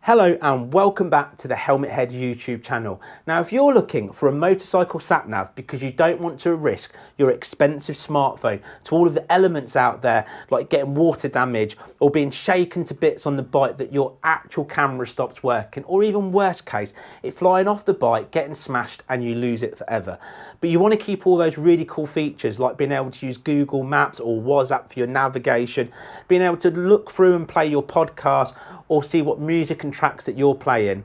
Hello and welcome back to the Helmet Head YouTube channel. Now if you're looking for a motorcycle sat-nav because you don't want to risk your expensive smartphone to all of the elements out there like getting water damage or being shaken to bits on the bike that your actual camera stops working, or even worst case, it flying off the bike, getting smashed and you lose it forever. But you want to keep all those really cool features like being able to use Google Maps or WhatsApp for your navigation, being able to look through and play your podcast or see what music and tracks that you're playing,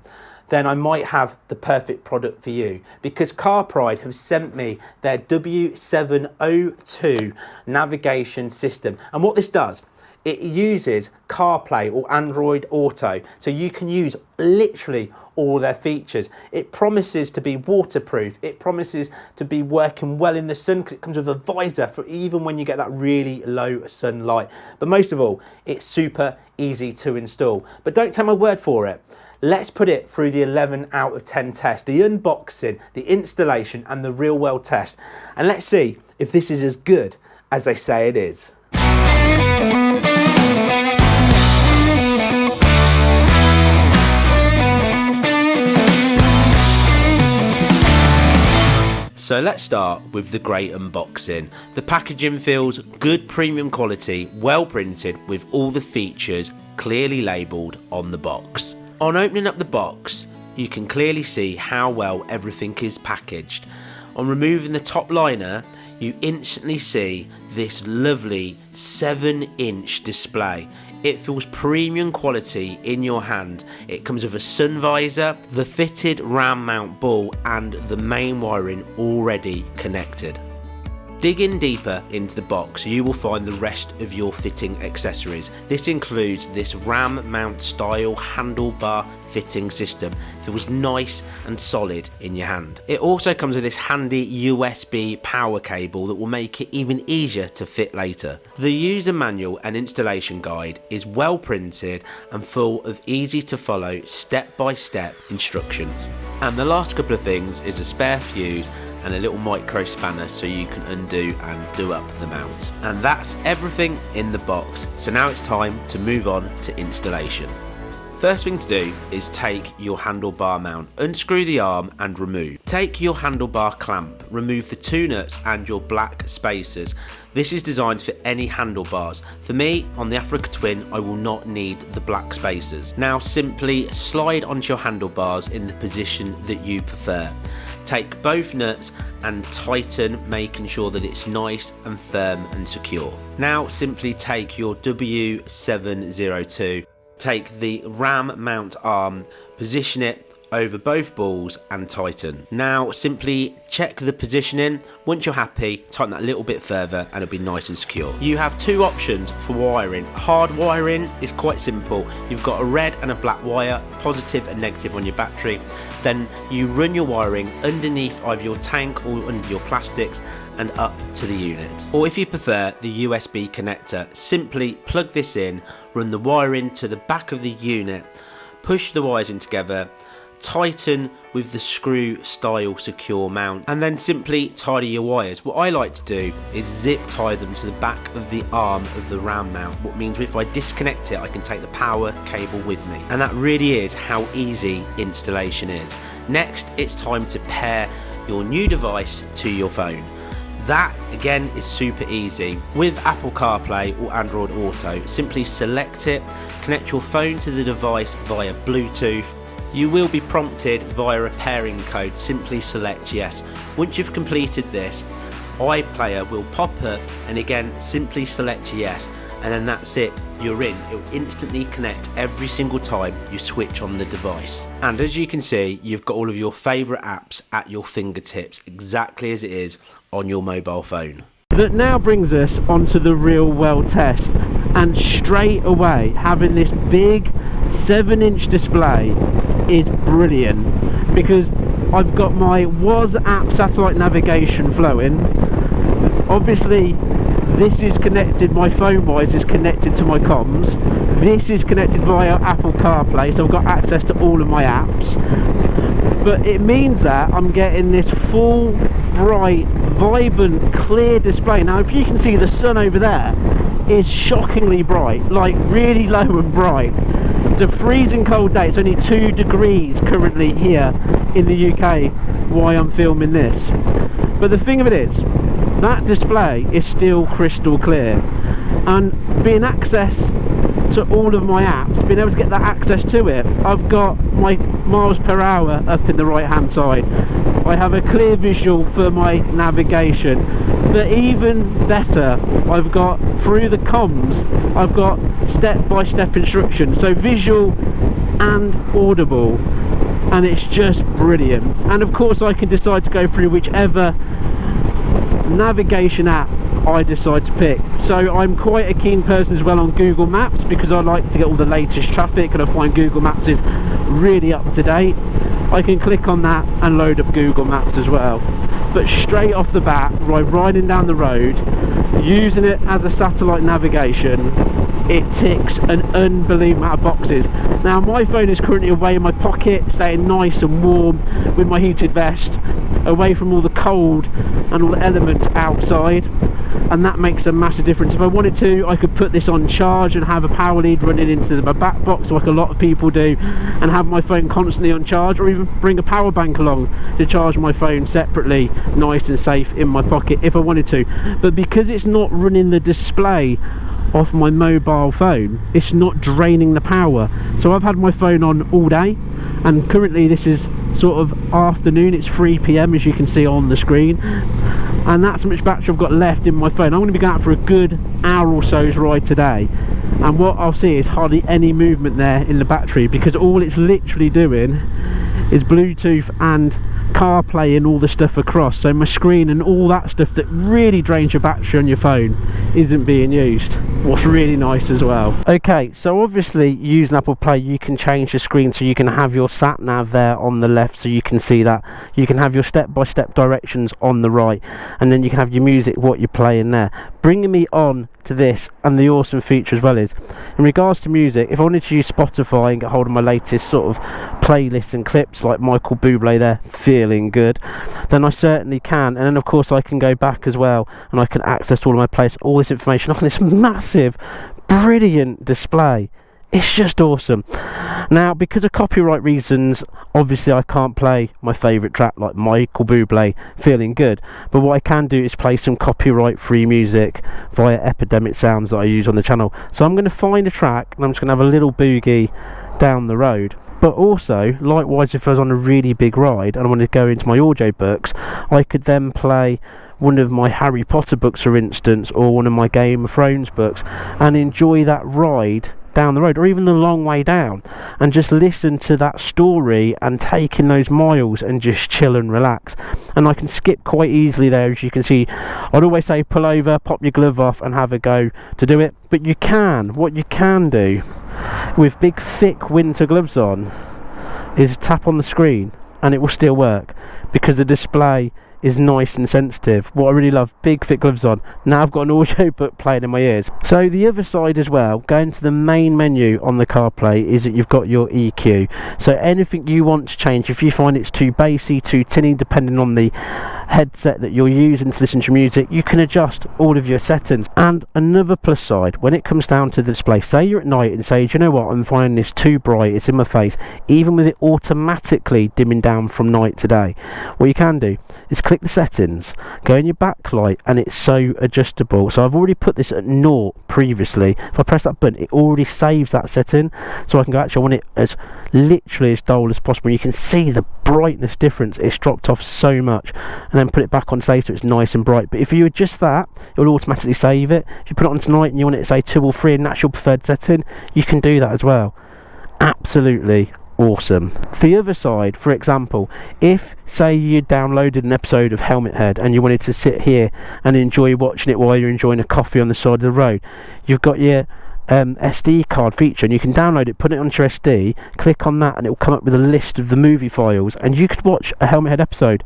then I might have the perfect product for you, because Carpuride have sent me their W702 navigation system. And what this does, it uses Carplay or Android Auto, so you can use literally all their features. It promises to be waterproof, it promises to be working well in the sun because it comes with a visor for even when you get that really low sunlight. But most of all, it's super easy to install. But don't take my word for it. Let's put it through the 11 out of 10 test, the unboxing, the installation and the real world test. And let's see if this is as good as they say it is. So let's start with the great unboxing. The packaging feels good, premium quality, well printed with all the features clearly labelled on the box. On opening up the box, you can clearly see how well everything is packaged. On removing the top liner, you instantly see this lovely 7-inch display. It feels premium quality in your hand. It comes with a sun visor, the fitted ram mount ball and the main wiring already connected. Digging deeper into the box, you will find the rest of your fitting accessories. This includes this ram mount style handlebar fitting system. Feels nice and solid in your hand. It also comes with this handy USB power cable that will make it even easier to fit later. The user manual and installation guide is well printed and full of easy to follow step-by-step instructions. And the last couple of things is a spare fuse and a little micro spanner so you can undo and do up the mount. And that's everything in the box. So now it's time to move on to installation. First thing to do is take your handlebar mount, unscrew the arm and remove. Take your handlebar clamp, remove the two nuts and your black spacers. This is designed for any handlebars. For me, on the Africa Twin, I will not need the black spacers. Now simply slide onto your handlebars in the position that you prefer. Take both nuts and tighten, making sure that it's nice and firm and secure. Now simply take your W702, take the ram mount arm, position it over both balls and tighten. Now simply check the positioning. Once you're happy, tighten that a little bit further and it'll be nice and secure. You have two options for wiring. Hard wiring is quite simple. You've got a red and a black wire, positive and negative on your battery. Then you run your wiring underneath either your tank or under your plastics and up to the unit. Or if you prefer the USB connector, simply plug this in, run the wiring to the back of the unit, push the wires in together, tighten with the screw style secure mount and then simply tidy your wires. What I like to do is zip tie them to the back of the arm of the ram mount, what means if I disconnect it I can take the power cable with me, and that really is how easy installation is. Next, it's time to pair your new device to your phone. That again is super easy. With Apple CarPlay or Android Auto, simply select it, connect your phone to the device via Bluetooth. You will be prompted via a pairing code, simply select yes. Once you've completed this, iPlayer will pop up and again simply select yes, and then that's it, you're in. It will instantly connect every single time you switch on the device. And as you can see, you've got all of your favourite apps at your fingertips, exactly as it is on your mobile phone. That now brings us onto the real world test, and straight away having this big 7-inch display is brilliant because I've got my WhatsApp satellite navigation flowing. Obviously this is connected, my phone wise is connected to my comms. This is connected via Apple CarPlay, so I've got access to all of my apps. But it means that I'm getting this full, bright, vibrant, clear display. Now if you can see, the sun over there is shockingly bright, like really low and bright. It's a freezing cold day. It's only 2 degrees currently here in the UK while I'm filming this. But the thing of it is, that display is still crystal clear, and being access to all of my apps, being able to get that access to it, I've got my miles per hour up in the right hand side. I have a clear visual for my navigation, but even better, I've got through the comms, I've got step-by-step instructions, so visual and audible, and it's just brilliant. And of course I can decide to go through whichever navigation app I decide to pick. So I'm quite a keen person as well on Google Maps, because I like to get all the latest traffic and I find Google Maps is really up to date. I can click on that and load up Google Maps as well. But straight off the bat, riding down the road, using it as a satellite navigation, it ticks an unbelievable amount of boxes. Now my phone is currently away in my pocket, staying nice and warm with my heated vest, away from all the cold and all the elements outside, and that makes a massive difference. If I wanted to, I could put this on charge and have a power lead running into my back box like a lot of people do, and have my phone constantly on charge, or even bring a power bank along to charge my phone separately, nice and safe in my pocket if I wanted to. But because it's not running the display off my mobile phone, it's not draining the power. So I've had my phone on all day, and currently this is sort of afternoon, it's 3 PM as you can see on the screen, and that's how much battery I've got left in my phone. I'm going to be going out for a good hour or so's ride today, and what I'll see is hardly any movement there in the battery, because all it's literally doing is Bluetooth and CarPlay and all the stuff across, so my screen and all that stuff that really drains your battery on your phone isn't being used. What's really nice as well. Okay, so obviously using Apple Play, you can change the screen so you can have your sat nav there on the left, so you can see that. You can have your step-by-step directions on the right, and then you can have your music, what you're playing there. Bringing me on to this, and the awesome feature as well is, in regards to music, if I wanted to use Spotify and get hold of my latest sort of playlists and clips like Michael Bublé there, Feeling Good, then I certainly can. And then of course I can go back as well, and I can access all of my playlists, all this information on this massive, brilliant display. It's just awesome. Now, because of copyright reasons, obviously I can't play my favourite track like Michael Bublé, Feeling Good, but what I can do is play some copyright free music via Epidemic Sounds that I use on the channel. So I'm going to find a track and I'm just going to have a little boogie down the road. But also, likewise, if I was on a really big ride and I wanted to go into my audio books, I could then play one of my Harry Potter books, for instance, or one of my Game of Thrones books, and enjoy that ride down the road, or even the long way down, and just listen to that story and take in those miles and just chill and relax. And I can skip quite easily there, as you can see. I'd always say pull over, pop your glove off and have a go to do it, but you can, what you can do with big thick winter gloves on is tap on the screen and it will still work, because the display is nice and sensitive. What I really love, big thick gloves on. Now I've got an audio book playing in my ears. So the other side as well, going to the main menu on the CarPlay, is that you've got your EQ. So anything you want to change, if you find it's too bassy, too tinny, depending on the headset that you're using to listen to music, you can adjust all of your settings. And another plus side, when it comes down to the display, say you're at night and say, do you know what, I'm finding this too bright, it's in my face, even with it automatically dimming down from night to day, what you can do is click the settings, go in your backlight, and it's so adjustable. So I've already put this at 0 previously. If I press that button, it already saves that setting, so I can go, actually I want it as literally as dull as possible. You can see the brightness difference, it's dropped off so much, and then put it back on say so it's nice and bright. But if you adjust that, it will automatically save it. If you put it on tonight and you want it to say 2 or 3 in that's your preferred setting, you can do that as well. Absolutely awesome. The other side, for example, if say you downloaded an episode of Helmet Head and you wanted to sit here and enjoy watching it while you're enjoying a coffee on the side of the road, you've got your SD card feature, and you can download it, put it onto your SD, click on that, and it will come up with a list of the movie files, and you could watch a Helmet Head episode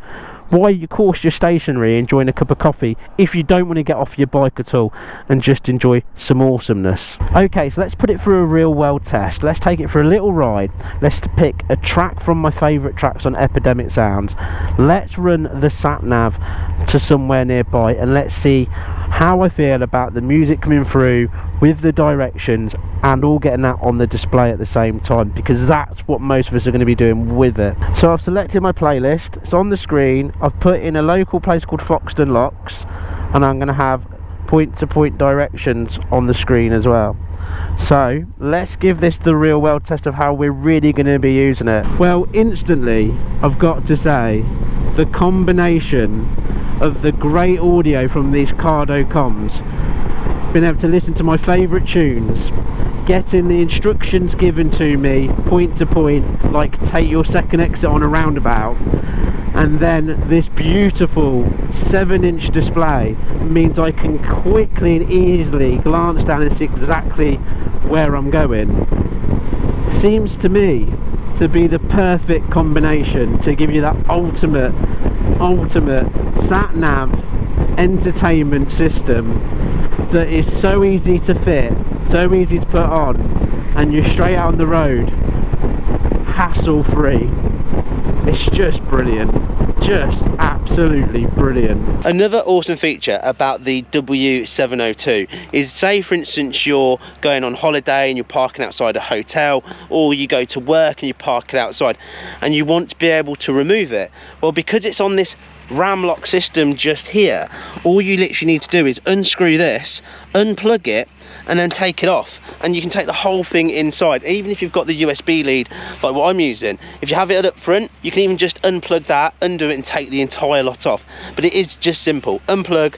while you course you're stationary enjoying a cup of coffee, if you don't want to get off your bike at all and just enjoy some awesomeness. Okay, so let's put it through a real world test. Let's take it for a little ride. Let's pick a track from my favourite tracks on Epidemic Sounds. Let's run the sat nav to somewhere nearby and let's see how I feel about the music coming through with the directions and all getting that on the display at the same time, because that's what most of us are going to be doing with it. So I've selected my playlist, it's on the screen, I've put in a local place called Foxton Locks, and I'm going to have point-to-point directions on the screen as well. So let's give this the real world test of how we're really going to be using it. Well, instantly I've got to say, the combination of the great audio from these Cardo comms, being able to listen to my favourite tunes, getting the instructions given to me point to point, like take your second exit on a roundabout, and then this beautiful 7-inch display means I can quickly and easily glance down and see exactly where I'm going. Seems to me to be the perfect combination to give you that ultimate sat nav entertainment system that is so easy to fit, so easy to put on, and you're straight out on the road hassle free. It's just brilliant, just absolutely brilliant. Another awesome feature about the W702 is, say for instance you're going on holiday and you're parking outside a hotel, or you go to work and you're parking outside and you want to be able to remove it. Well, because it's on this RAM lock system just here, all you literally need to do is unscrew this, unplug it, and then take it off, and you can take the whole thing inside. Even if you've got the USB lead like what I'm using, if you have it up front, you can even just unplug that, undo it, and take the entire lot off. But it is just simple: unplug,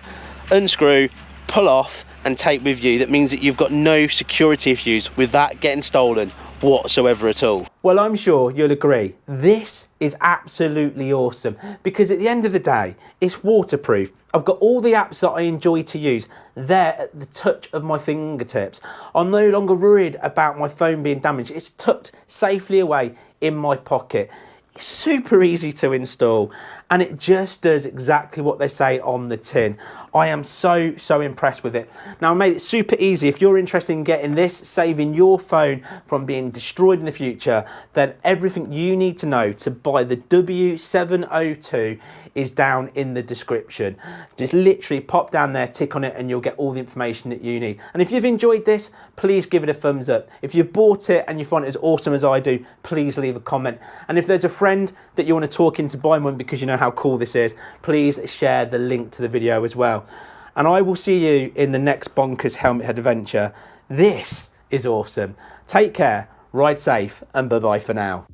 unscrew, pull off, and take with you. That means that you've got no security issues with that getting stolen whatsoever at all. Well, I'm sure you'll agree, this is absolutely awesome, because at the end of the day, it's waterproof. I've got all the apps that I enjoy to use there at the touch of my fingertips. I'm no longer worried about my phone being damaged. It's tucked safely away in my pocket. It's super easy to install, and it just does exactly what they say on the tin. I am so impressed with it. Now, I made it super easy. If you're interested in getting this, saving your phone from being destroyed in the future, then everything you need to know to buy the W702 is down in the description. Just literally pop down there, tick on it, and you'll get all the information that you need. And if you've enjoyed this, please give it a thumbs up. If you've bought it and you find it as awesome as I do, please leave a comment. And if there's a friend that you want to talk into buying one because you know how cool this is, please share the link to the video as well. And I will see you in the next bonkers helmet head adventure. This is awesome. Take care, ride safe, and bye-bye for now.